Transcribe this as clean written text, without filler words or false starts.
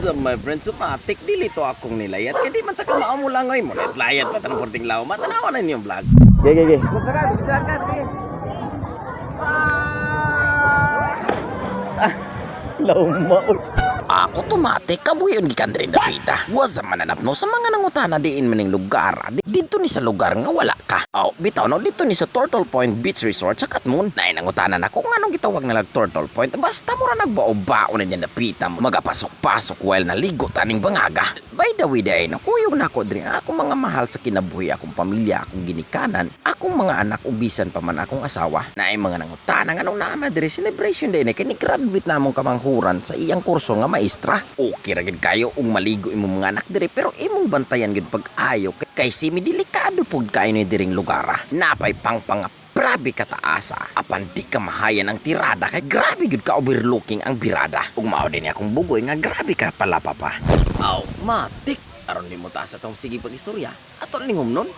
What's up my friends? Sumatik, dili to akong nilayat. Kaya di man ta ka maamulangoy mo. Layat pa tanong porting lao. Matanawa na niyo vlog. Gege. Lauma. Automatic kabuyon gikan diri dapita. Wasa mananap no sa mga nangutana diin maning lugar. Dito ni sa lugar nga wala ka. Bitaw no dito ni sa Turtle Point Beach Resort sa Katmon. Nay nangutana na kung anong gitawag na Turtle Point. Basta mo ra nagbao-bao na diyan dapita. Magapasok-pasok while naligo taning bangaga. By the way day no, kuyog na ko diri akong mga mahal sa kinabuhi, akong pamilya, akong ginikanan, akong mga anak ubisan pa man akong asawa. Naay mga nangutana nga nung naama diri celebration day na kini graduate namong kamanghuran sa iyang kurso nga maestra. Okay ra gid kayo ug maligo imong mga anak diri pero imong bantayan gid pag-ayo kay simi delikado pud kayo ni diring lugar. Napay pangpang grabe kataasa apan di ka mahayan ang tirada kay grabe gud ka overlooking ang birada ug mao din akong bugoy nga grabe ka pala papa. Matik aron di mo taas atong sige pag istorya aton ningum nun.